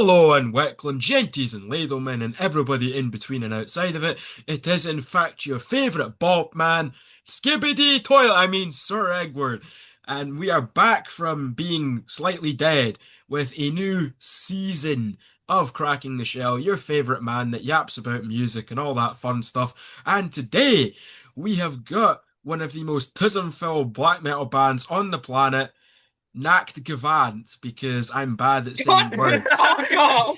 Hello and welcome, genties and ladlemen and everybody in between and outside of it. It is in fact your favourite Bob man, Skibbity Toilet, Sir Egward. And we are back from being slightly dead with a new season of Cracking the Shell, your favourite man that yaps about music and all that fun stuff. And today we have got one of the most Tism-filled black metal bands on the planet. NachtGhavnt, because I'm bad at saying God, words. oh God.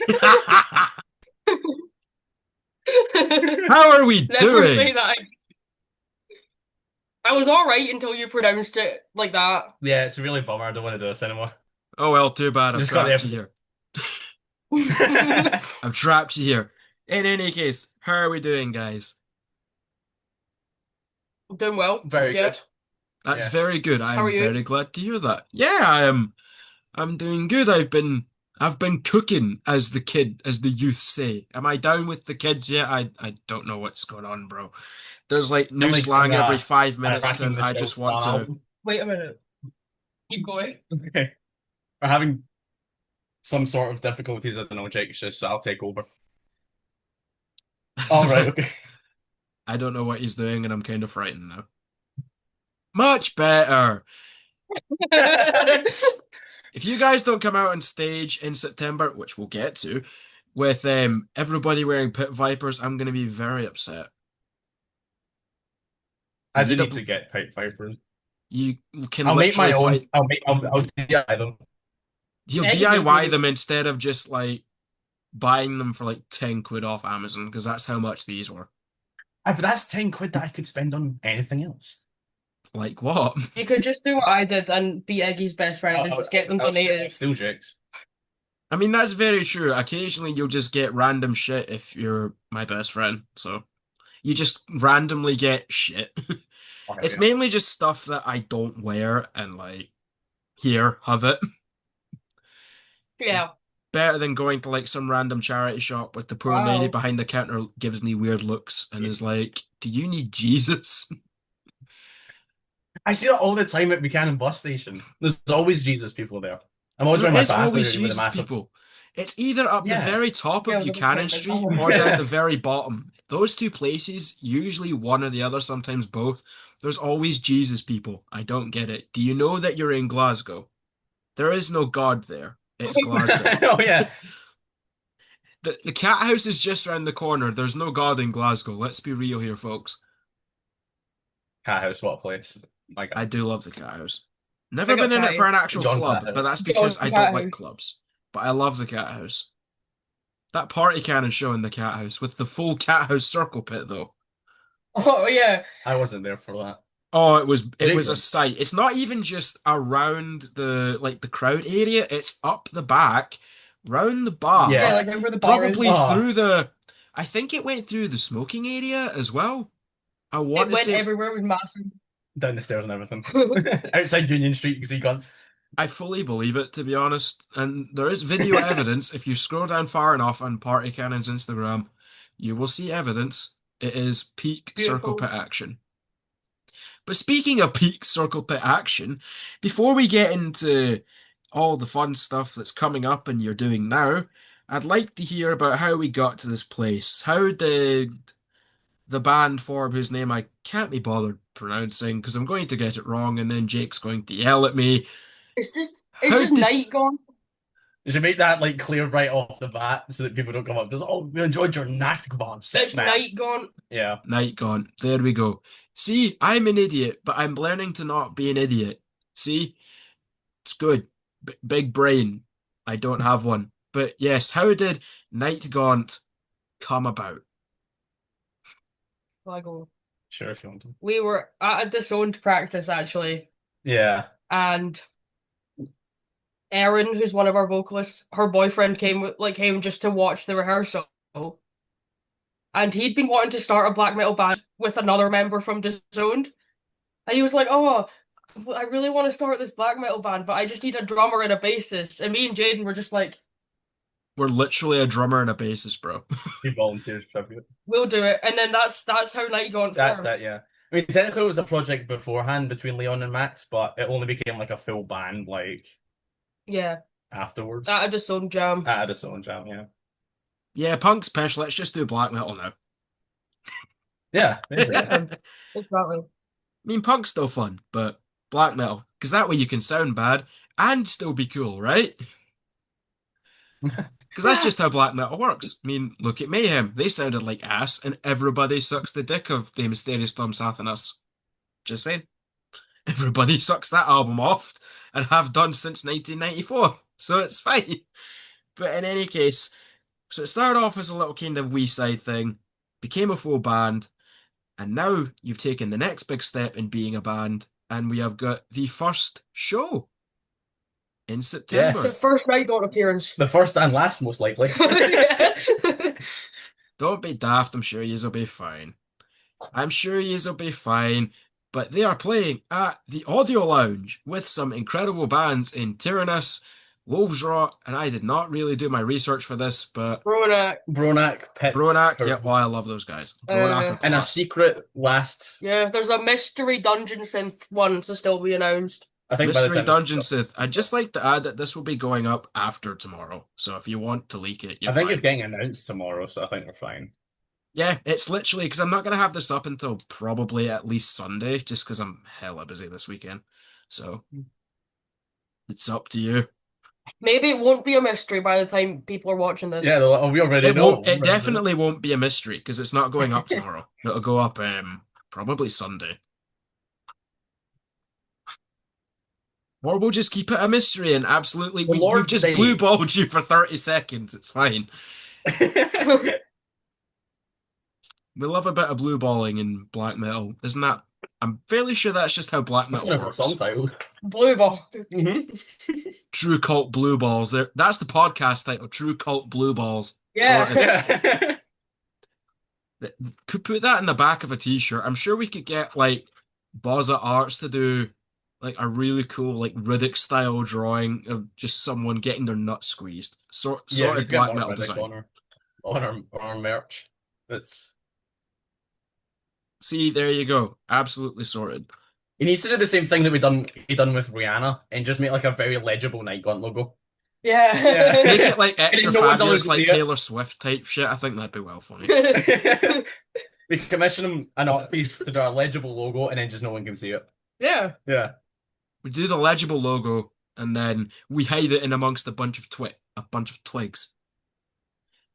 How are we Never say doing? that. I was all right until you pronounced it like that. Yeah, it's a really bummer. I don't want to do this anymore. Oh well, too bad. I've Just got the trapped you episode. here. I've trapped you here. In any case, how are we doing, guys? Doing well. Very Yeah. good. That's Yes. very good. How are I'm you? very glad to hear that. Yeah, I am. I'm doing good. I've been cooking, as the youth say. Am I down with the kids yet? I don't know what's going on, bro. There's like I'm new like getting slang every five a minutes, cracking and the I shell just want slam to. album. Wait a minute. Keep going. Okay. We're having some sort of difficulties. I don't know, Jake. It's just I'll take over. All right. Okay. I don't know what he's doing, and I'm kind of frightened now. Much better. If you guys don't come out on stage in September, which we'll get to, with everybody wearing pit vipers, I'm going to be very upset. You I do need a need to get pipe vipers. you can I'll make my literally own. fight. I'll DIY them. You'll Yeah, you do. DIY them instead of just like buying them for like 10 quid off Amazon because that's how much these were. But that's 10 quid that I could spend on anything else. Like what? You could just do what I did and be Eggy's best friend and just get them I'll donated. steal Jake's. I mean, that's very true. Occasionally you'll just get random shit if you're my best friend. So you just randomly get shit. Oh, hell It's yeah. mainly just stuff that I don't wear and like here, have it. Yeah. Better than going to like some random charity shop with the poor lady Wow. behind the counter gives me weird looks and is like, "Do you need Jesus?" I see that all the time at Buchanan bus station. There's always Jesus people there. I'm always There wearing my is bathroom always hoodie with a Jesus massive. people. It's either up the Yeah. very top of Yeah, that was Buchanan quite big. Street or down the very bottom. Those two places, usually one or the other, sometimes both. There's always Jesus people. I don't get it. Do you know that you're in Glasgow? There is no God there. It's Glasgow. Oh yeah. The cat house is just around the corner. There's no God in Glasgow. Let's be real here, folks. Cat house, what a place. My I God. do love the cat house. Never Big been up in it for Patty. an actual John Cat club, but house. that's John because I don't Cat like House. clubs. But I love the cat house. That party cannon show in the cat house with the full cat house circle pit though. Oh yeah. I wasn't there for that. Oh, it was Jake a went. sight. It's not even just around the crowd area. It's up the back, round the Yeah, Yeah. bar, like where the bar probably is. Oh, through the. I think it went through the smoking area as well. I want It to went say everywhere. It was massive. down the stairs and everything. Outside Union Street, you can see guns. I fully believe it, to be honest. And there is video evidence. If you scroll down far enough on Party Cannon's Instagram, you will see evidence. It is peak circle Beautiful. pit action. But speaking of peak circle pit action, before we get into all the fun stuff that's coming up and you're doing now, I'd like to hear about how we got to this place. How did the band form whose name I can't be bothered pronouncing because I'm going to get it wrong and then Jake's going to yell at me. It's How just did night gone. You should make that like clear right off the bat so that people don't come up. Just oh, we enjoyed your NachtGhavnt set, It's man. night gone. Yeah. Night gone? There we go. See, I'm an idiot, but I'm learning to not be an idiot. See, it's good. Big brain. I don't have one. But yes, how did Night Gaunt come about? Like, oh, Sure, if you want to. we were at a disowned practice actually, Yeah. and Erin, who's one of our vocalists, her boyfriend came just to watch the rehearsal, and he'd been wanting to start a black metal band with another member from Disowned, and he was like, "Oh, I really want to start this black metal band, but I just need a drummer and a bassist." And me and Jaden were just like, We're literally a drummer and a bassist, bro. He volunteers tribute. "We'll do it." And then that's how Night Gaunt That's formed. that, yeah. I mean, technically it was a project beforehand between Leon and Max, but it only became like a full band, like Yeah, afterwards. That just some jam. At a song jam, yeah. Yeah, punk special. Let's just do black metal now. Yeah, basically. Yeah, exactly. mean, punk's still fun, but black metal, because that way you can sound bad and still be cool, right? Because that's Yeah. just how black metal works. I mean, look at Mayhem. They sounded like ass, and everybody sucks the dick of the Mysterious Tom Satanas. Just saying. Everybody sucks that album off and have done since 1994. So it's fine. But in any case, so it started off as a little kind of wee side thing, became a full band, and now you've taken the next big step in being a band, and we have got the first show in The September. Yes. first NachtGhavnt appearance. The first and last, most likely. Yeah. Don't be daft, I'm sure yous will be fine. I'm sure yous will be fine. But they are playing at the Audio Lounge with some incredible bands in Tyrannus, Wolves Rot, and I did not really do my research for this, but Ronak. Bronak, Pit, Bronak, yeah, oh, I love those guys. Bronak are and a class. secret last. Yeah, there's a mystery dungeon synth one to still be announced. I think by the Mystery time Dungeon Sith. I'd just like to add that this will be going up after tomorrow. So if you want to leak it, you're I think fine. it's getting announced tomorrow, so I think we're fine. Yeah, it's literally because I'm not going to have this up until probably at least Sunday, just because I'm hella busy this weekend. So it's up to you. Maybe it won't be a mystery by the time people are watching this. Yeah, oh, we already It know. won't. It definitely won't be a mystery because it's not going up tomorrow. It'll go up probably Sunday. Or we'll just keep it a mystery and absolutely The we've Lord just say- blue balled you for 30 seconds. It's fine. We love a bit of blue balling in black metal, isn't that? I'm fairly sure that's just how black That's metal one of the works. song titles. Blue ball. True Cult Blue Balls. There, that's the podcast title. True Cult Blue Balls. Yeah. Sorted. Yeah. Could put that in the back of a t-shirt. I'm sure we could get like Bozza Arts to do like a really cool like Riddick style drawing of just someone getting their nuts squeezed. Yeah, Sorted we've got black more metal Riddick design. on our merch. That's See, there you go. Absolutely sorted. he needs to do the same thing that he done with Rihanna and just make like a very legible NachtGhavnt logo. Yeah. Make it like extra no one's fabulous, allowed to like see it. Taylor Swift type shit. I think that'd be well funny. We commission him an art piece to do a legible logo and then just no one can see it. Yeah. Yeah. We do the legible logo and then we hide it in amongst a bunch of twigs.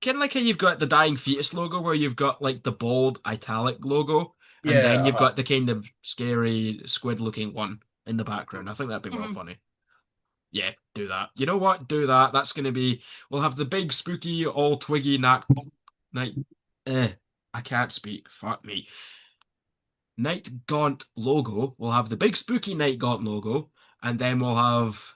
Kind of like how you've got the Dying Fetus logo where you've got like the bold italic logo and Yeah, then you've got the kind of scary squid looking one in the background. I think that'd be well Mhm. funny. Yeah, do that. You know what? Do that. That's going to be. We'll have the big spooky all twiggy night. I can't speak. Fuck me. NachtGhavnt logo. We'll have the big spooky NachtGhavnt logo, and then we'll have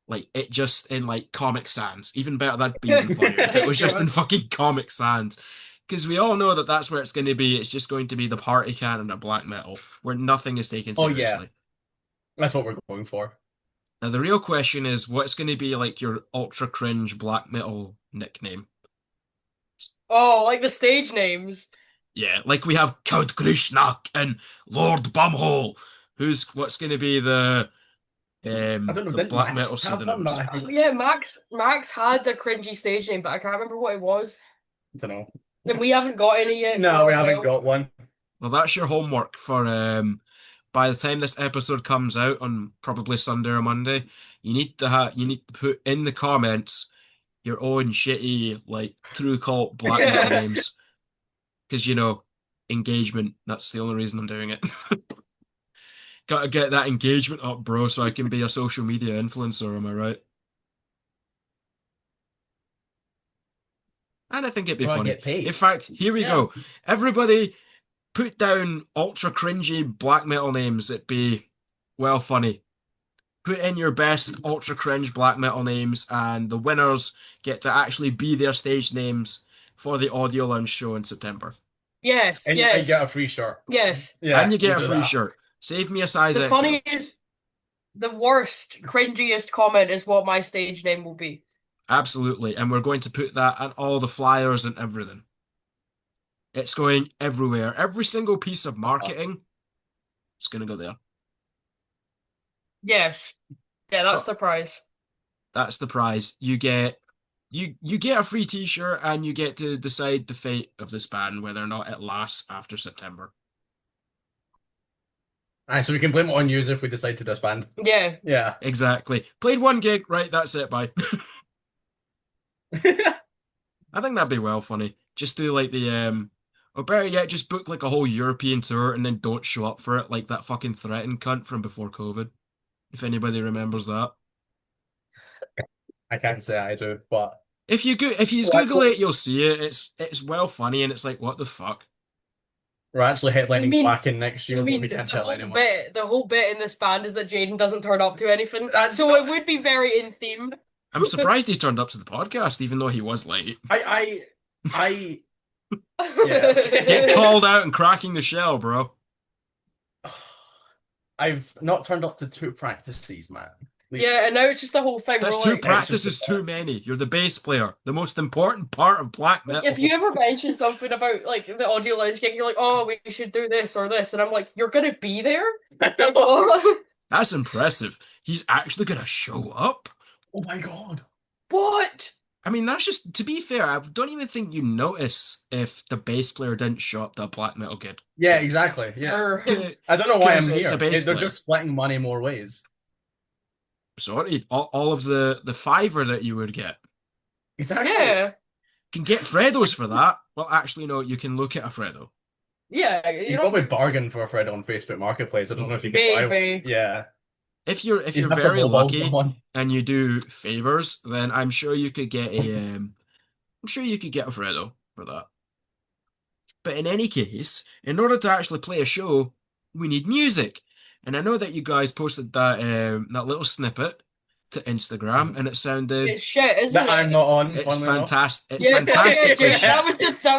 like it just in like Comic Sans. Even better. That'd be even funnier if it was just in fucking Comic Sans. Because we all know that that's where it's going to be. It's just going to be the party canon of black metal, where nothing is taken Oh, yeah. seriously. That's what we're going for. Now the real question is, what's going to be like your ultra cringe black metal nickname? Oh, like the stage names. Yeah, like we have Count Grishnak and Lord Bumhole. What's going to be the I don't know, the didn't black Max metal have one? pseudonyms? Oh, yeah, Max had a cringy stage name, but I can't remember what it was. I don't know. And we haven't got any yet. No, for we haven't ourselves. got one. Well, that's your homework for by the time this episode comes out on probably Sunday or Monday, you need to put in the comments your own shitty like true cult black metal names. Because engagement, that's the only reason I'm doing it. Gotta get that engagement up, bro, so I can be a social media influencer, am I right? And I think it'd be Well, I funny. get paid. In fact, here we Yeah. go. Everybody put down ultra cringy black metal names. It'd be well funny. Put in your best ultra cringe black metal names, and the winners get to actually be their stage names for the Audio Lounge show in September. Yes, And yes, you get a free shirt. yes. Yeah, And you get we'll a do free that. shirt. Save me a size The XL. funniest, the worst, cringiest comment is what my stage name will be. Absolutely. And we're going to put that on all the flyers and everything. It's going everywhere. Every single piece of marketing is going to go there. Yes. Yeah, that's Oh. the prize. That's the prize. You get a free t-shirt and you get to decide the fate of this band, whether or not it lasts after September. Aye, so we can blame it on you if we decide to disband. Yeah. Yeah. Exactly. Played one gig, right, that's it, bye. I think that'd be well funny. Just do like or better yet, just book like a whole European tour and then don't show up for it like that fucking threatened cunt from before COVID. If anybody remembers that. I can't say I do, but If you we're Google actually, it, you'll see it. It's well funny and it's like, what the fuck? we're actually You headlining mean back in next you year, but mean we can't the tell whole anyone. bit in this band is that Jaden doesn't turn up to anything. That's So not- it would be very in theme. I'm surprised he turned up to the podcast, even though he was late. I Get yeah. called out and cracking the shell, bro. I've not turned up to 2 practices, man. Yeah, and now it's just the whole thing That's where two like, practices too many. You're the bass player, the most important part of black like, metal. if you ever mention something about like the audio lounge gig, you're like, oh, we should do this or this, and I'm like, you're gonna be there? Like, what? That's impressive. He's actually gonna show up. Oh my god. What? I mean, that's just, to be fair, I don't even think you notice if the bass player didn't show up to a black metal gig. Yeah, exactly. Yeah. Or- I don't know why I'm 'Cause it's here. a bass They're player. just splitting money more ways. Sorry, all of the fiver that you would get. Exactly. yeah, Can get Fredos for that. Well, actually, no, you can look at a Fredo. yeah, You probably bargain for a Fred on Facebook Marketplace. I don't know if you can buy. maybe. Yeah. If you're You'd have to very lowball lucky someone. and you do favors, then I'm sure you could get I'm sure you could get a Fredo for that. But in any case, in order to actually play a show, we need music. And I know that you guys posted that little snippet to Instagram, and it sounded It's shit, isn't That it? I'm not on. it's funnily enough. fantastic. It's Yeah, fantastically yeah, shit. that was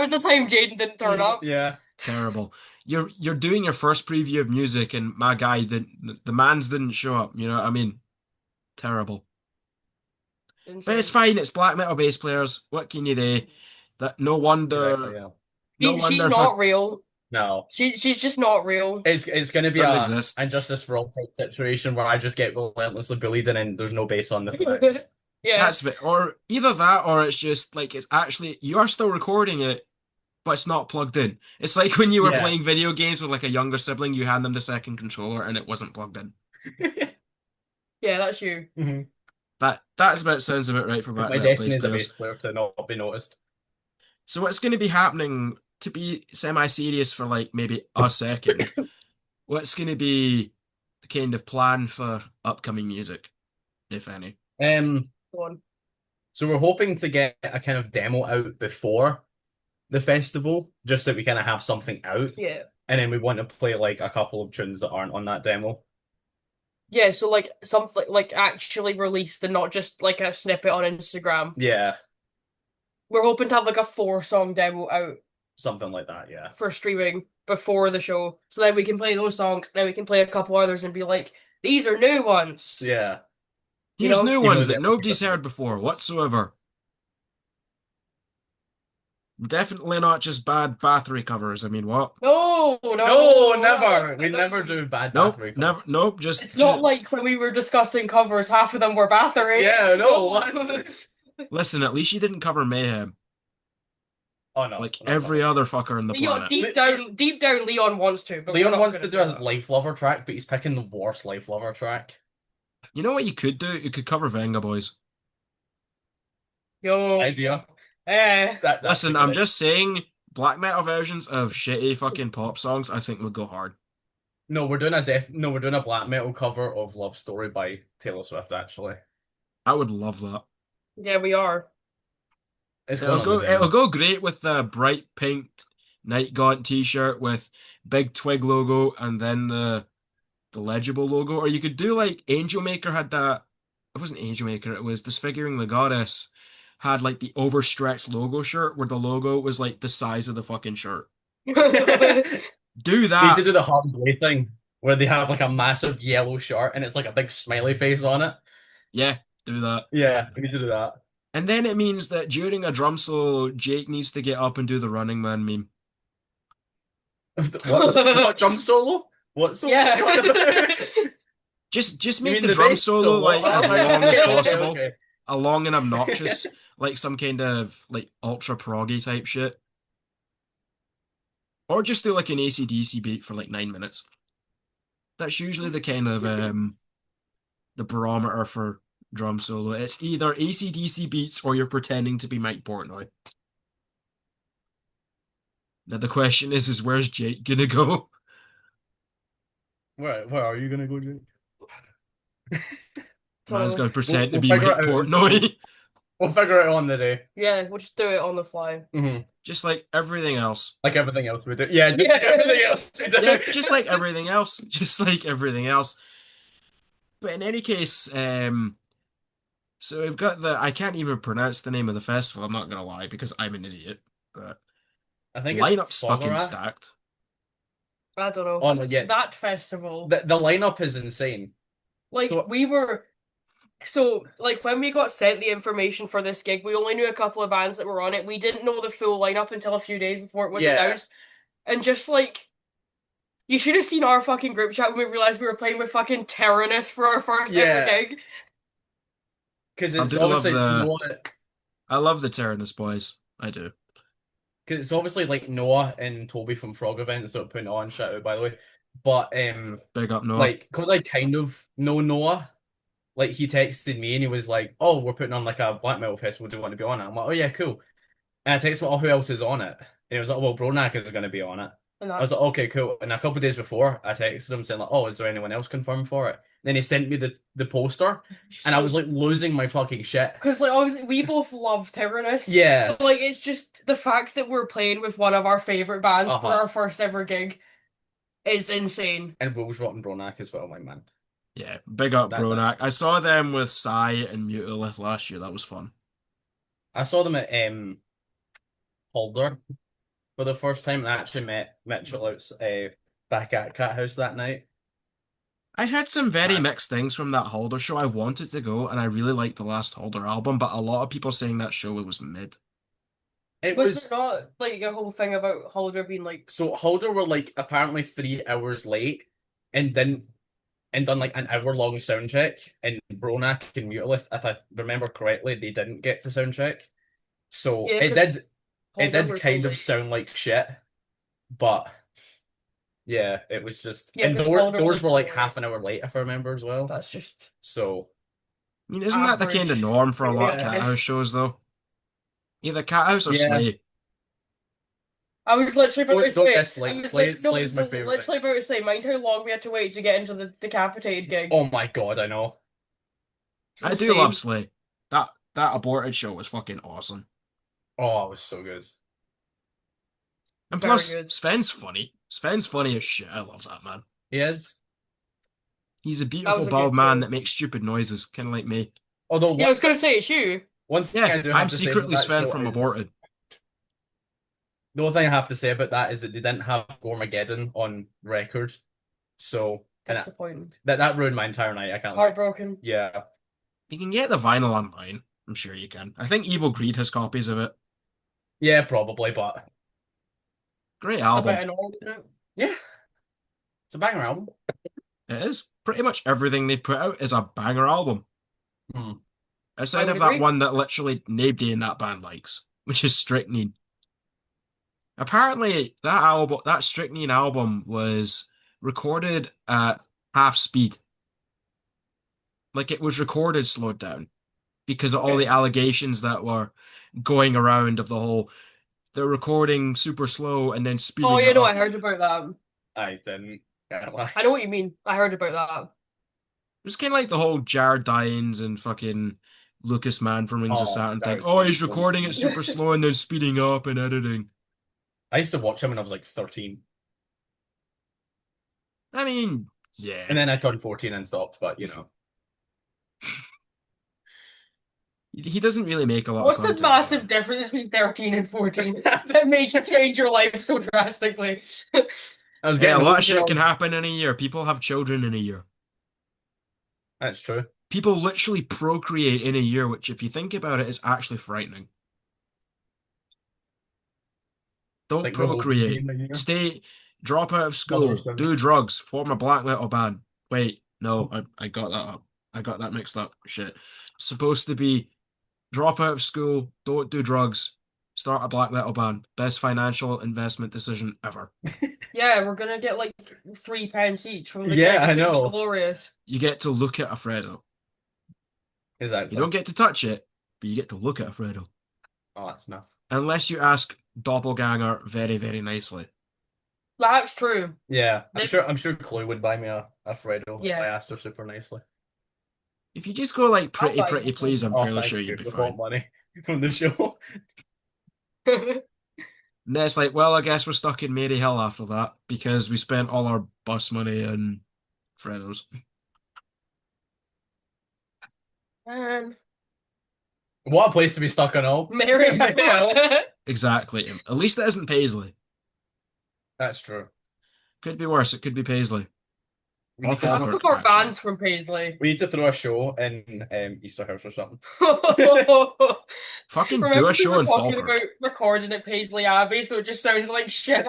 the time Jaden didn't turn up. Yeah. Terrible. You're doing your first preview of music, and my guy the man's didn't show up. You know what I mean? Terrible. But it's fine. It's black metal bass players. What can you do? That no wonder. Exactly, yeah. No She's wonder. not real. No. She's just not real. It's going to be Doesn't a exist. injustice for all type situation where I just get relentlessly bullied and then there's no bass on the tracks. Yeah. That's it. Or either that, or it's just like it's actually you are still recording it, but it's not plugged in. It's like when you were Yeah. playing video games with like a younger sibling, you hand them the second controller and it wasn't plugged in. Yeah, that's you. Mhm. That's about sounds about right for black My metal destiny bass is a players. bass player to not be noticed. So what's going to be happening, to be semi-serious for like maybe a second, what's going to be the kind of plan for upcoming music, if any? Go on. So we're hoping to get a kind of demo out before the festival, just that we kind of have something out, Yeah. and then we want to play like a couple of tunes that aren't on that demo. Yeah, so like something like actually released and not just like a snippet on Instagram. Yeah, We're hoping to have like a 4-song demo out something like that. Yeah. for streaming before the show. So then we can play those songs, then we can play a couple others and be like, these are new ones. Yeah. You Here's know? new You know ones that- that nobody's heard before whatsoever. Definitely not just bad Bathory covers. I mean, what? No, No, never. We never do bad Nope, Bathory never. covers. Nope, just. It's not like when we were discussing covers, half of them were Bathory. Yeah, no, what? Listen, at least you didn't cover Mayhem Oh no. like we're not every gonna. other fucker on the Leon, planet. deep down, Leon wants to. But we're Leon not wants gonna to do a that. Life Lover track, but he's picking the worst Life Lover track. You know what you could do? You could cover Venga Boys. Yo, Idea. eh. Listen, I'm just saying, black metal versions of shitty fucking pop songs, I think would go hard. No, we're doing a black metal cover of Love Story by Taylor Swift, actually. I would love that. Yeah, we are. It's going on the It'll demo. go great with the bright pink NachtGhavnt t-shirt with big twig logo and then the legible logo. Or you could do like Angel Maker had that. It wasn't Angel Maker, it was Disfiguring the Goddess had like the overstretched logo shirt where the logo was like the size of the fucking shirt. Do We need that. to do the Hard Blade thing, where they have like a massive yellow shirt and it's like a big smiley face on it. Yeah, do that. Yeah, we need to do that. And then it means that during a drum solo, Jake needs to get up and do the Running Man meme. What drum solo? What solo? Yeah. Just You make mean the the drum bass solo like as long as Okay, possible. okay. a long and obnoxious, like some kind of like ultra proggy type shit. Or just do like an AC/DC beat for like 9 minutes. That's usually the kind of the barometer for drum solo. It's either AC/DC beats or you're pretending to be Mike Portnoy. Now the question is where's Jake gonna go? Where are you gonna go, Jake? Man's So gonna pretend to We'll be figure Mike it out. Portnoy. We'll figure it on the day. yeah, we'll just do it on the fly. Just like everything else. Like everything else we do. Yeah, just Yeah. like everything else we do. Yeah, just like everything else. Just like everything else. But in any case, so we've got the I can't even pronounce the name of the festival, I'm not gonna lie, because I'm an idiot. But I think it's lineup's fucking Fogara. stacked. I don't know. Oh no, yeah. That festival. The lineup is insane. Like So we were so like when we got sent the information for this gig, we only knew a couple of bands that were on it. We didn't know the full lineup until a few days before it was yeah, announced. And just like you should have seen our fucking group chat when we realized we were playing with fucking Tyrannus for our first ever yeah, gig. because I it's do love obviously it's the Noah. I love the Tyrannus boys. I do. Because it's obviously like Noah and Toby from Frog Events that are putting it on. Shout out, by the way. But Big up Noah. like, because I kind of know Noah. Like he texted me and he was like, "Oh, we're putting on like a black metal festival. Do you want to be on it?" I'm like, "Oh yeah, cool." And I texted him, "Oh, who else is on it?" And he was like, "Oh, well, Bronak is going to be on it." And I was that's like, "Okay, cool." And a couple of days before, I texted him saying like, "Oh, is there anyone else confirmed for it?" Then he sent me the poster, and I was like losing my fucking shit. because like obviously we both love Tyrannus. Yeah. So like it's just the fact that we're playing with one of our favorite bands for Uh-huh. our first ever gig is insane. And Will's Rotten Bronak as well, my man. Yeah, big up That's Bronak. actually. I saw them with Psy and Mutalith last year. That was fun. I saw them at Holder for the first time, and I actually met Mitchell out back at Cat House that night. I heard some very Uh, mixed things from that Holder show. I wanted to go, and I really liked the last Holder album, but a lot of people saying that show was mid. it Was there was not like a whole thing about Holder being like so Holder were like apparently 3 hours late and didn't and done like an hour long sound check, and Bronak and Mutalith, if I remember correctly, they didn't get to sound check. So yeah, it because did it Holder did were so kind of late. sound like shit, but yeah, it was just Yeah, and because Holder doors was were so like late. half an hour late if I remember as well. That's just So I mean, isn't that the kind of average. norm for a lot of yeah, Cat House it's shows, though? Either Cat House or yeah. Slay. I was literally about to Don't say, diss I Slay. was Slay like, no, Slay's my favorite. literally about to say, mind how long we had to wait to get into the Decapitated gig. Oh my God, I know. It's I do love insane. Slay. That aborted show was fucking awesome. Oh, it was so good. And Very plus, good. Sven's funny. Sven's funny as shit. I love that man. He is. He's a That beautiful was a bald good man show. that makes stupid noises, kind of like me. Although Yeah, I was gonna say it's you. one thing Yeah, I do I'm have to say about secretly that Sven show from is Aborted. the only thing I have to say about that is that they didn't have Gormageddon on record, so and Disappointing. that ruined my entire night. I can't lie. Heartbroken. Yeah, You can get the vinyl online. I'm sure you can. I think Evil Greed has copies of it. yeah, probably, but Great Just a bit album. annoying, isn't it? yeah, it's a banger album. It is. Pretty much everything they put out is a banger album. Hmm. I Outside would of that agree. one that literally nobody in that band likes, which is Strychnine. Apparently, that Strychnine album was recorded at half speed. Like it was recorded slowed down because of all the Okay. allegations that were going around of the whole they're recording super slow and then Oh, speeding you it know, I up. heard about that. I didn't. Can't lie. I know what you mean. I heard about that. It's kind of like the whole Jared Dines and fucking Lucas Mann from Rings of Oh, Saturn thing. Jared Oh, Dines he's won't recording it be. super slow and then speeding up and editing. I used to watch him when I was like 13, I mean, and yeah. then I turned 14 and stopped. But you know, He doesn't really make a lot of What's the content massive anymore. difference between 13 and 14 that made you change your life so drastically? I was Hey, a getting lot old. of shit can happen in a year. People have children in a year. That's true. People literally procreate in a year, which, if you think about it, is actually frightening. Don't Like we'll both be procreate. in a year. Drop out of Mother school, son. do drugs, form a black metal band. Wait, no, I got that up. I got that mixed up. Shit. Supposed to be Drop out of school, don't do drugs, start a black metal band. Best financial investment decision ever. Yeah, we're gonna get like £3 each from the Yeah, keg. It's I gonna be know. glorious. You get to look at Alfredo. You Exactly. don't get to touch it, but you get to look at Alfredo. Oh, that's enough. Unless you ask Doppelganger very, very nicely. That's true. Yeah, I'm They- sure. I'm sure Chloe would buy me a Fredo if I Yeah. asked her super nicely. If you just go like I'll pretty, buy pretty you please, I'm Oh, fairly thank sure you. you'd be We want fine. money from the show. one. And then it's like, well, I guess we're stuck in Maryhill after that because we spent all our bus money and Fredos. Man, What a place to be stuck on all. Mary. Yeah, Exactly. At least it isn't Paisley. that's true. Could be worse. It could be Paisley. We Or need to Half throw, of Falkirk, our actually. band's from Paisley. we need to throw a show in Easter House or something. Fucking do a Remember we show were in talking Falkirk. about recording at Paisley Abbey, so it just sounds like shit.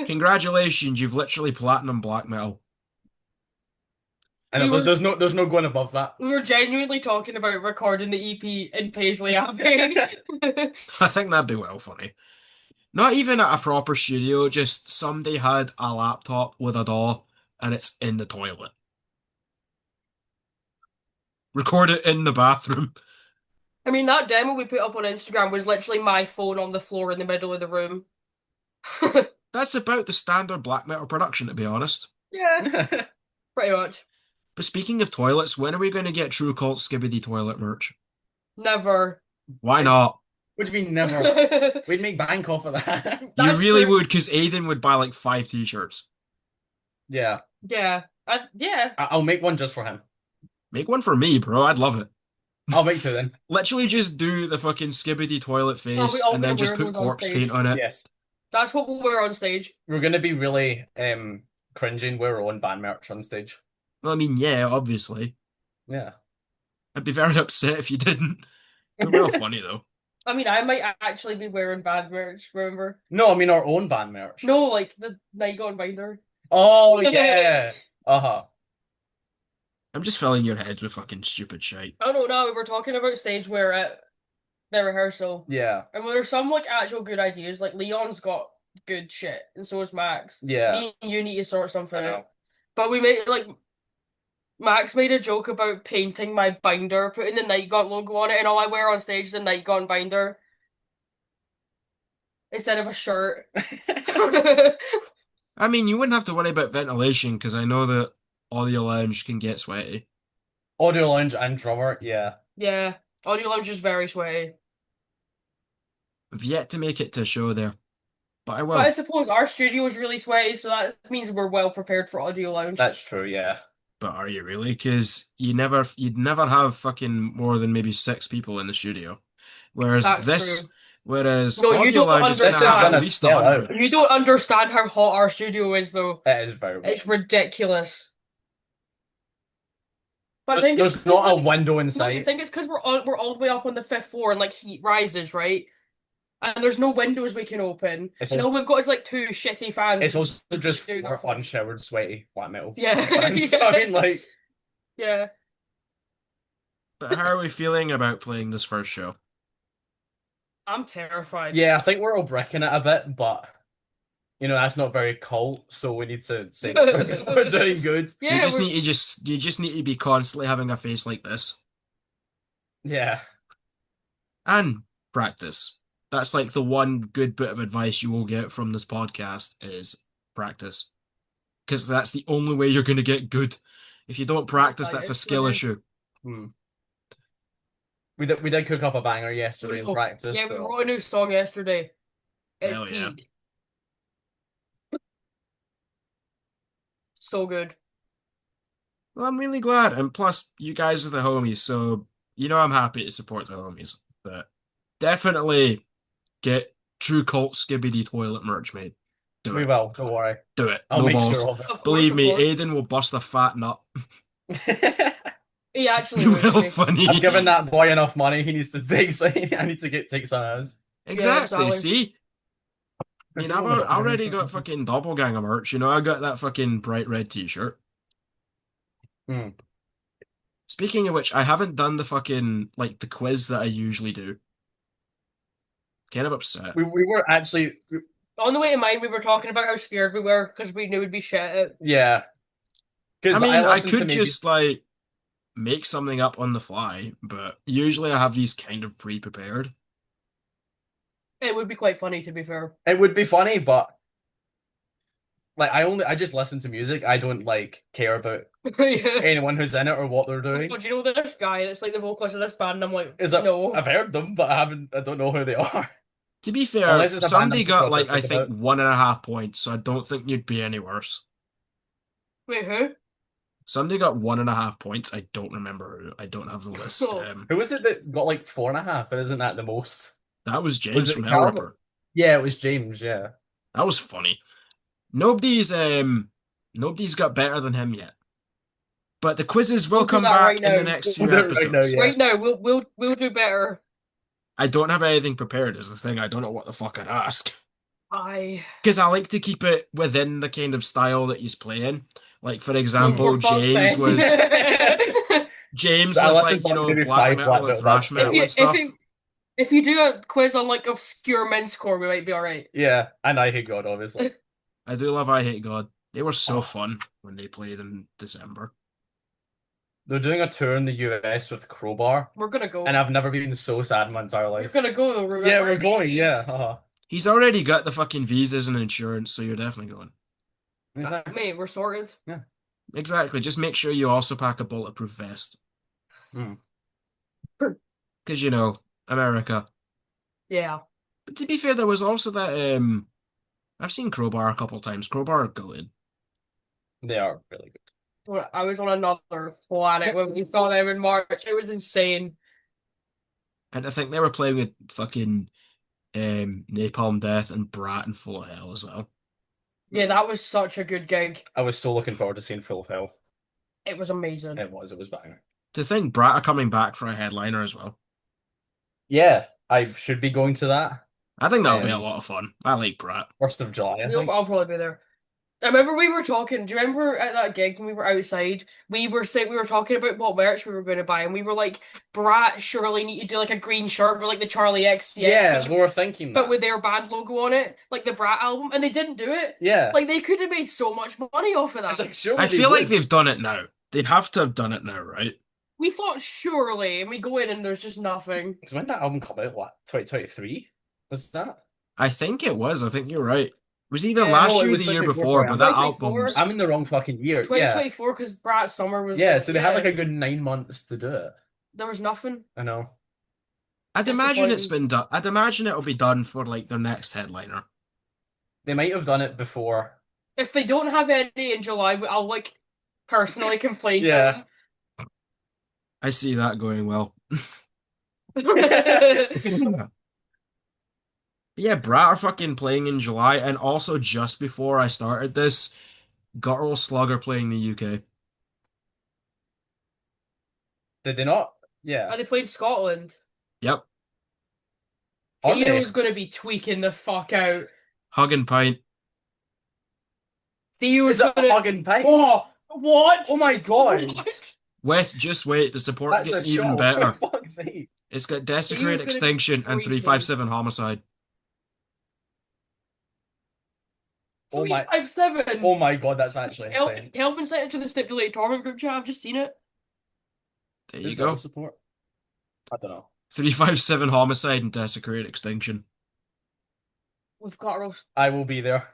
Congratulations, you've literally platinum black metal. I We know were there's no going above that. we were genuinely talking about recording the EP in Paisley Abbey. I think that'd be well funny. Not even at a proper studio, just somebody had a laptop with a DAW and it's in the toilet. Record it in the bathroom. I mean, that demo we put up on Instagram was literally my phone on the floor in the middle of the room. That's about the standard black metal production, to be honest. Yeah, pretty much. But speaking of toilets, when are we going to get True Cult Skibbity toilet merch? Never. Why not? Would you mean never? We'd make bank off of that. You That's really true. would, because Aiden would buy like 5 t-shirts. Yeah, Yeah. Yeah. I'll make one just for him. Make one for me, bro. I'd love it. I'll make two then. Literally just do the fucking Skibbity toilet Are we face all and gonna then just wear put those on corpse stage? paint on it. Yes, That's what we'll wear on stage. we're gonna be really cringing. Wear our own band merch on stage. Well, I mean, yeah, obviously. Yeah. I'd be very upset if you didn't. But well funny, though. I mean, I might actually be wearing bad merch, remember? No, I mean our own band merch. No, like the Night Gone binder. Oh yeah. Uh-huh. I'm just filling your heads with fucking stupid shite. I don't know, we were talking about stage wear at the rehearsal. Yeah. And there's some like actual good ideas. Like Leon's got good shit, and so is Max. Yeah. Me and you need to sort something I know. out. But we made like Max made a joke about painting my binder, putting the Night Gaunt logo on it, and all I wear on stage is a Night Gaunt binder instead of a shirt. I mean, you wouldn't have to worry about ventilation because I know that Audio Lounge can get sweaty. Audio lounge and drummer, yeah. Yeah, Audio Lounge is very sweaty. I've yet to make it to a show there, but I will. But I suppose our studio is really sweaty, so that means we're well prepared for Audio Lounge. That's true, yeah. But are you really? Because you'd never have fucking more than maybe 6 people in the studio. Whereas That's true. whereas No, you Audio don't Lounge is going to This is have at gonna least sell out. 100. You don't understand how hot our studio is, though. It is very well. It's ridiculous. But I think There's it's not a like, window in no, I sight. think it's because we're all the way up on the 5th floor and like heat rises, right? And there's no windows we can open. It's And all we've got is like 2 shitty fans. It's also just do for nothing. unshowered, sweaty black metal. Yeah. fans. So, I mean, like, Yeah. But how are we feeling about playing this first show? I'm terrified. yeah, I think we're all bricking it a bit, but you know that's not very cult, so we need to say that we're doing good. Yeah, You just need to be constantly having a face like this Yeah, and practice. That's like the one good bit of advice you will get from this podcast is practice. Because that's the only way you're going to get good. If you don't practice, that's a skill issue. hmm. We did cook up a banger yesterday in Oh, practice. yeah, we so- wrote a new song yesterday. It's Hell yeah. peak. So good. Well, I'm really glad. And plus, you guys are the homies, so I'm happy to support the homies. But definitely get True Cult Skibbity toilet merch made. Do We it. will, don't worry. Do it. I'll No make balls. sure of Of course, Believe of me, course. Aiden will bust a fat nut. it. He actually You would will be. funny. I've given that boy enough money. He needs to take. I need to take some ads. Exactly. exactly. See, I mean, I've already got fucking doppelganger merch. I got that fucking bright red t-shirt. Hmm. Speaking of which, I haven't done the fucking like the quiz that I usually do. Kind of upset. We were actually On the way to mine, we were talking about how scared we were because we knew we'd be shit at it. yeah. I Because I mean, I listened to could maybe just like make something up on the fly, but usually I have these kind of pre-prepared. It would be quite funny, to be fair. it would be funny, but like I just listen to music. I don't like care about Yeah. anyone who's in it or what they're Oh, doing. do you know this guy? It's like the vocalist of this band. And I'm like, Is that no. I've heard them, but I don't know who they are. To be fair, Unless it's a band I'm somebody got supposed to like I think think about. 1.5 points, so I don't think you'd be any worse. Wait, who? Somebody got 1.5 points. I don't remember who. I don't have the list. Oh. Who was it that got like 4.5? And isn't that the most? That was Was James it from Hell Calvin? Ripper. Yeah, it was James, yeah. That was funny. Nobody's got better than him yet. But the quizzes will We'll do come that right back in the now. next We'll few do it right now, episodes. yeah. Right now, we'll do better. I don't have anything prepared is the thing. I don't know what the fuck I'd ask. I. Because I like to keep it within the kind of style that he's playing. Like, for For example, fuck's James sake. was James I was listened like, to like maybe black 5 black metal and metal thrash bands. metal and stuff. If you do a quiz on like obscure men's-core, we might be alright. Yeah, and I Hate God, obviously. I do love I Hate God. They were so Oh. fun when they played in December. They're doing a tour in the US with Crowbar, We're gonna go. and I've never been so sad in my entire We're life. gonna go though, remember? Yeah, we're going, yeah. He's already got the fucking visas and insurance, so you're definitely going. Exactly. Mate, we're sorted. Exactly. Just make sure you also pack a bulletproof vest. Mm. Because, America. Yeah. But to be fair, there was also that, I've seen Crowbar a couple times. Crowbar are good. They are really good. Well, I was on another planet when we saw them in March. It was insane. And I think they were playing with fucking Napalm Death and Brat and Full of Hell as well. Yeah, that was such a good gig. I was so looking forward to seeing Full of Hell. It was amazing. It was banger. To think Brat are coming back for a headliner as well. Yeah, I should be going to that. I think that'll be a And- lot of fun. I like Brat. 1st of July, I think. I'll probably be there. I remember we were talking. Do you remember at that gig when we were outside? We were talking about what merch we were going to buy, and we were like, "Brat surely need to do like a green shirt with like the Charlie XCX, Yeah, but, we were thinking but that. with their band logo on it, like the Brat album, and they didn't do it. Yeah. Like they could have made so much money off of It's that. like, surely I they feel like would. they've done it now. They'd have to have done it now, right? We thought surely, and we go in and there's just nothing. Because when that album come out, what, 2023? Was that? I think it was. I think you're right. It was either Yeah, last no, it year or was the year 2024, before, sorry, but I'm that 2024. album's... I'm in the wrong fucking year. Yeah. 2024 because Brat Summer was. Yeah, like, so they had like a good 9 months to do it. There was nothing. I know. I'd imagine it's disappointing. been done. I'd imagine it'll be done for like their next headliner. They might have done it before. If they don't have any in July, I'll like personally complain. to Yeah. them. I see that going well. Yeah, Brat are fucking playing in July, and also just before I started this, Guttural Slug are playing the UK. Did they not? Yeah. They played Scotland. Yep, Are they? Theo's gonna be tweaking the fuck out. Hug and Pint. Theo's Is it gonna. fucking pipe? Oh, what? Oh my god! What? Just wait, the support That's gets a even show. better. For fuck's sake. It's got Desecrate Theo's gonna be Extinction and freaking. 357 Homicide. Oh my, 357. oh my god, that's actually insane. Kelvin sent it to the stipulated torment group chat. I've just seen it. There you Is go. that support? I don't know. 357 Homicide and Desecrate Extinction. We've got roast. I will be there.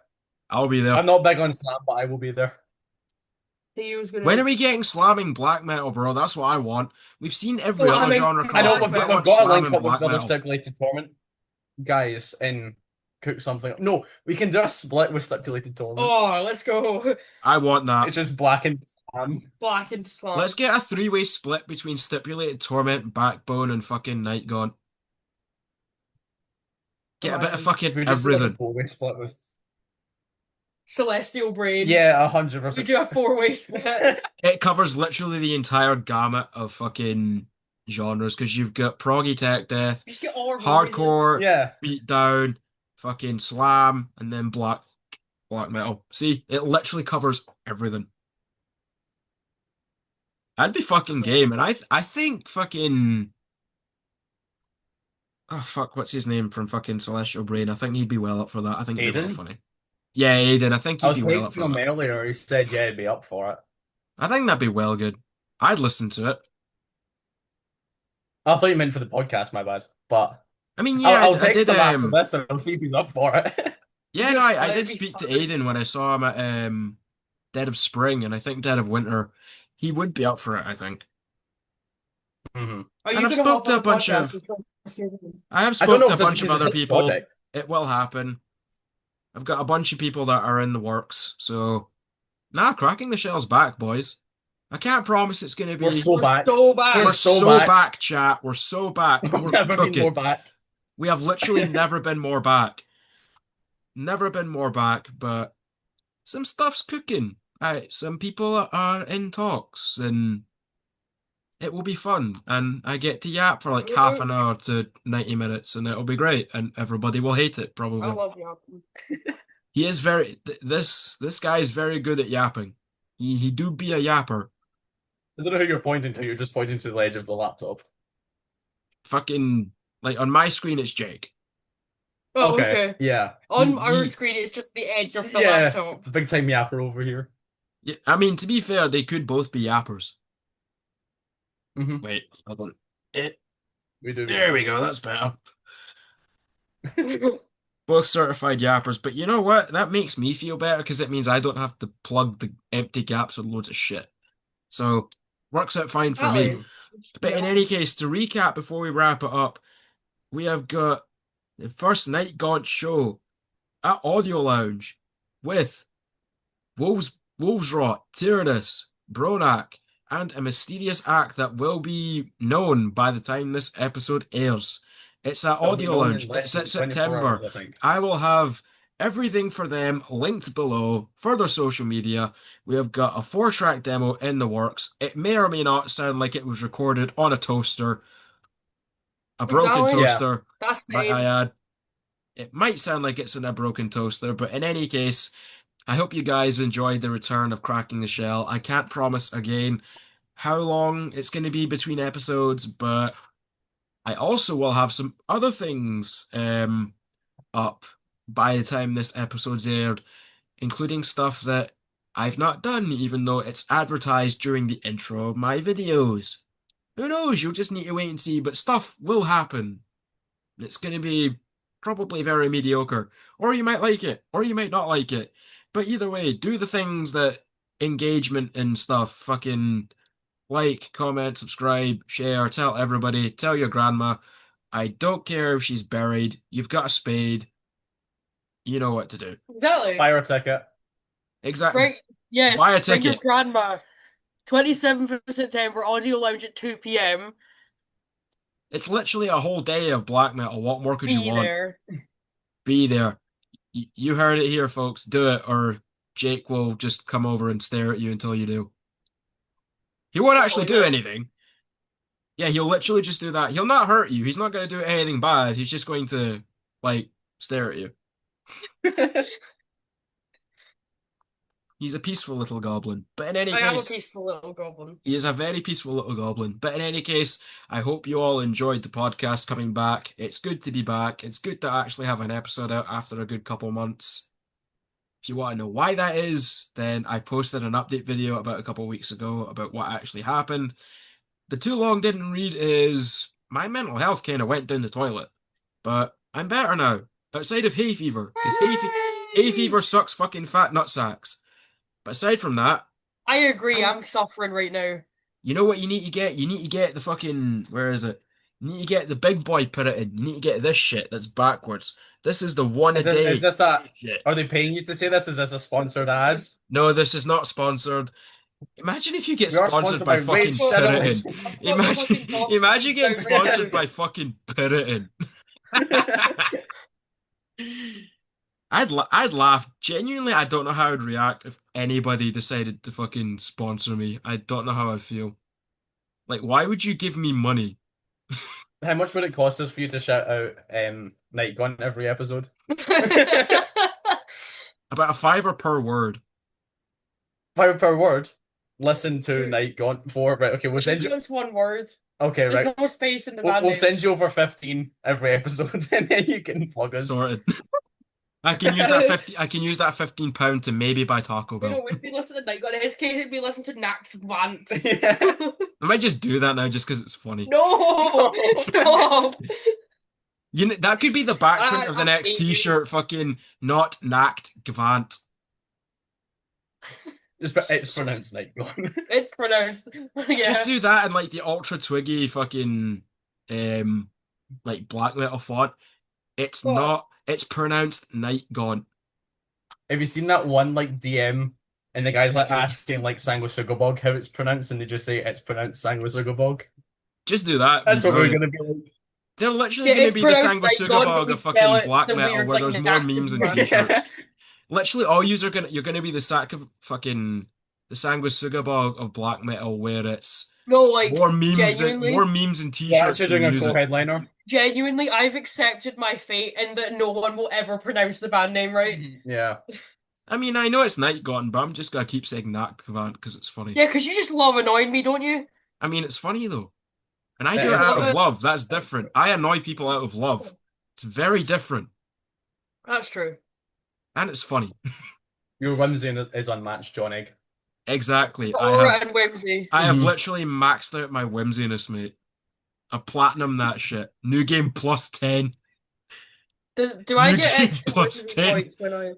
I'll be there. I'm not big on slam, but I will be there. Theo's gonna. When are we getting slamming black metal, bro? That's what I want. We've seen every other Slamming genre black I know, cross. but metal. we've want got a slamming link up with black other metal. stipulated torment guys and cook something. No, we can do a split with stipulated torment. Oh, let's go. I want that. It's just black and slam. Black and slam. Let's get a three-way split between Stipulated Torment, Backbone, and fucking Night Gone. Get a bit of Imagine. fucking We just do like a everything. 4-way split with. Celestial Brain. Yeah, We 100%. do a 4-way split. It covers literally the entire gamut of fucking genres because you've got proggy tech death, Just get all our hardcore, Yeah, beatdown, fucking slam, and then black metal. See, it literally covers everything. I'd be fucking game, and I think fucking oh fuck, what's his name from fucking Celestial Brain? I think he'd be well up for that. I think it'd be well Aiden? funny. Yeah, Aiden. I think I he'd was be well up texting for him that. earlier. He said, yeah, he'd be up for it. I think that'd be well good. I'd listen to it. I thought you meant for the podcast, my bad. But I mean, I'll, yeah, I'll I text did. him after this and I'll see if he's up for it. Yeah, no, Just I it'd did be speak to fun. Aiden when I saw him at Dead of Spring, and I think Dead of Winter. He would be up for it, I think. hmm Are And you I've gonna spoke hop to on a the bunch podcast? of I have I don't spoke know to a bunch of because it's other his people. project. It will happen. I've got a bunch of people that are in the works. So, nah, cracking the shell's back, boys. I can't promise it's gonna We're be. so We're back. so We're We're back. so so back. back, chat. We're so back, and We've we're never been more cooking. back. We have literally never been more back. Never been more back, but some stuff's cooking. Some people are in talks, and it will be fun. And I get to yap for like half an hour to 90 minutes, and it'll be great. And everybody will hate it, I probably. love you. He is this guy is very good at yapping. He do be a yapper. I don't know who you're pointing to. You're just pointing to the edge of the laptop. Fucking like on my screen it's Jake. Oh, Okay. okay. Yeah. On our He screen, it's just the edge of the Yeah. laptop. Big time yapper over here. yeah, I mean to be fair, they could both be yappers. hmm Wait, hold on. Eh, We do, there yeah. we go, that's better. Both certified yappers, but you know what? That makes me feel better because it means I don't have to plug the empty gaps with loads of shit. So works out fine for me. hmm Exactly. But in Yeah. any case, to recap before we wrap it up, we have got the first NachtGhavnt show at Audio Lounge with Wolvesrot, Tyrannus, Bronak, and a mysterious act that will be known by the time this episode airs. It's at It'll be Audio known in Lounge. less It's at than 24 September. hours, I think. I will have everything for them linked below for their social media. We have got a 4-track demo in the works. It may or may not sound like it was recorded on a toaster, a broken Exactly. Yeah. toaster, That's the might I aim. add. It might sound like it's in a broken toaster, but in any case, I hope you guys enjoyed the return of Cracking the Shell. I can't promise again how long it's going to be between episodes, but I also will have some other things up by the time this episode's aired, including stuff that I've not done, even though it's advertised during the intro of my videos. Who knows? You'll just need to wait and see, but stuff will happen. It's going to be probably very mediocre. Or you might like it, or you might not like it. But either way, do the things that engagement and stuff fucking like, comment, subscribe, share, tell everybody, tell your grandma. I don't care if she's buried. You've got a spade. You know what to do. Exactly. Fire ticket. Exactly. Bring Yes, Buy a bring your ticket. grandma. 27th of September, Audio Lounge at 2 p.m. It's literally a whole day of black metal. What more could you Be want? there. Be there. You heard it here, folks. Do it, or Jake will just come over and stare at you until you do. He won't actually Probably do will. anything. Yeah, he'll literally just do that. He'll not hurt you. He's not going to do anything bad. He's just going to, like, stare at you. He's a peaceful little goblin. But in any I am a case, peaceful little goblin. he is a very peaceful little goblin. But in any case, I hope you all enjoyed the podcast coming back. It's good to be back. It's good to actually have an episode out after a good couple months. If you want to know why that is, then I posted an update video about a couple weeks ago about what actually happened. The too long didn't read is my mental health kind of went down the toilet, but I'm better now. Outside of hay fever, because hay fever sucks fucking fat nutsacks. But aside from that, I agree, I'm. I'm suffering right now. You know what you need to get? You need to get the fucking. Where is it? You need to get the big boy pyritin. You need to get this shit that's backwards. This is the one a Is day this a? shit. Are they paying you to say this? Is this a sponsored ad? No, this is not sponsored. Imagine if you get We are sponsored sponsored by by Raid fucking Well, Shadow. pyritin. I've got the Imagine, fucking coffee imagine getting out right sponsored now. by fucking pyritin. I'd laugh. Genuinely, I don't know how I'd react if anybody decided to fucking sponsor me. I don't know how I'd feel. Like, why would you give me money? How much would it cost us for you to shout out Night Gone every episode? About a fiver per word. £5 per word. listen to NachtGhavnt before. Right, okay, we'll send you. Just one word. Okay, There's right. no space in the We'll, band we'll name. send you over 15 every episode, and then you can plug us. Sorted. I can use that 50. I can use that £15 to maybe buy Taco You know, Bell. we'd be listening to Night God. In his case, it'd be listening to NachtGhavnt. Yeah. I might just do that now just because it's funny. No! Stop! You know, that could be the backprint of the I next hate you. t-shirt. Fucking not NachtGhavnt. It's pronounced NachtGhavnt. It's pronounced. Yeah. Just do that in like the ultra twiggy fucking like black metal font. It's What? not. It's pronounced Night Gaunt. Have you seen that one like DM and the guy's like asking like Sanguisugabog how it's pronounced and they just say it's pronounced Sanguisugabog? Just do that. That's Be what we're brilliant. gonna be like. They're literally Yeah, going to it's be the pronounced Night God, but Sanguisugabog we of spell fucking it black the metal, weird, where like, there's more memes and t-shirts. Literally, all you're gonna be the sack of fucking the Sanguisugabog of black metal, where it's No, like, more memes genuinely, and We're t-shirts actually than doing a music. co-headliner. genuinely, I've accepted my fate in that no one will ever pronounce the band name right. Yeah. I mean, I know it's Night Gaunt, but I'm just gonna keep saying NachtGhavnt because it's funny. Yeah, because you just love annoying me, don't you? I mean, it's funny though, and I It do it is out love of funny. it. love. That's different. I annoy people out of love. It's very different, That's true. and it's funny. Your whimsy is unmatched, John Egg. Exactly. Aura and Whimsy. I have literally maxed out my whimsiness, mate. I platinum that shit. New game plus 10. Do I New get game extra plus Whimsy 10. points when I...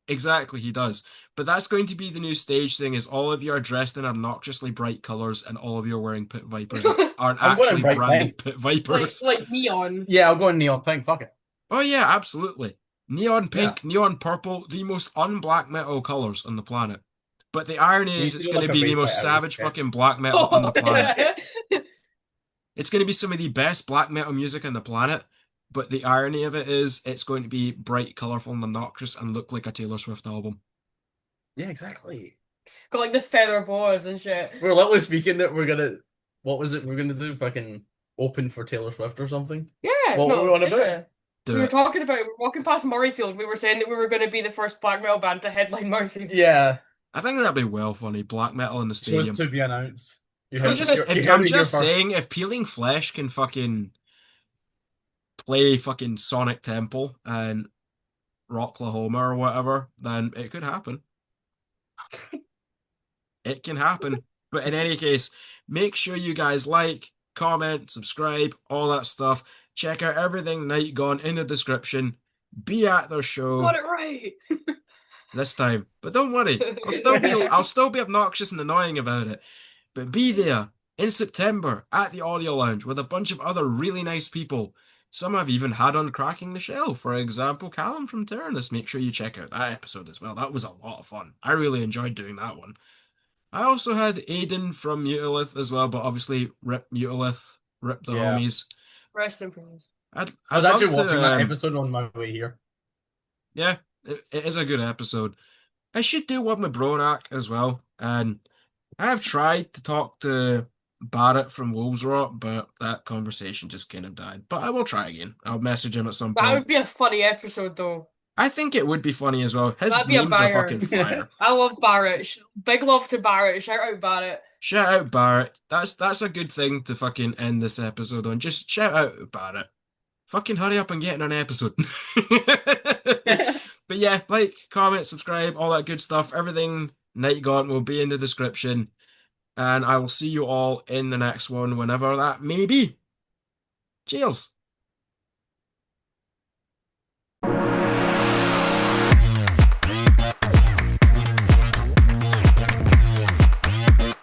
Exactly, he does. But that's going to be the new stage thing, is all of you are dressed in obnoxiously bright colours and all of you are wearing Pit Vipers that aren't I'm going actually bright branded pink. Pit like Vipers. neon. Yeah, I'll go in neon pink. Fuck it. Oh yeah, absolutely. Neon Yeah. pink, neon purple, the most un-black metal colours on the planet. But the irony We need is to it's do going to like a be the Raid most White Arrow savage sketch. fucking black metal on the planet. It's going to be some of the best black metal music on the planet, but the irony of it is it's going to be bright, colourful, and obnoxious and look like a Taylor Swift album. Yeah, exactly. Got like the feather boas and shit. We're literally speaking that we're gonna. What was it? We're gonna do fucking open for Taylor Swift or something. Yeah, What no, were we on yeah. about? We Do were it. talking about, we were walking past Murrayfield, we were saying that we were going to be the first black metal band to headline Murrayfield. Yeah, I think that'd be well funny. Black metal in the shows stadium. to be announced. You I'm heard, just, you if, heard I'm it here just first. saying, if Peeling Flesh can fucking play fucking Sonic Temple and Rocklahoma or whatever, then it could happen. It can happen. But in any case, make sure you guys like, comment, subscribe, all that stuff. Check out everything Night Gone in the description. Be at their show Got it right. this time. But don't worry, I'll still be obnoxious and annoying about it. But be there in September at the Audio Lounge with a bunch of other really nice people. Some I've even had on Cracking the Shell. For example, Callum from Turnus. Make sure you check out that episode as well. That was a lot of fun. I really enjoyed doing that one. I also had Aiden from Mutalith as well, but obviously rip Mutalith, rip the Yeah. homies. Rest in peace. I I'd was love actually to, watching that episode on my way here. Yeah, it is a good episode. I should do one with Bronak as well, and I have tried to talk to Barrett from Wolves Rot, but that conversation just kind of died. But I will try again. I'll message him at some That point. would be a funny episode, though. I think it would be funny as well. His That'd be a memes are banger. fucking fire. I love Barrett. Big love to Barrett. Shout out Barrett. Shout out Barrett. That's a good thing to fucking end this episode on. Just shout out Barrett. Fucking hurry up and get in an episode. But yeah, like, comment, subscribe, all that good stuff. Everything Night Gaunt will be in the description. And I will see you all in the next one, whenever that may be. Cheers.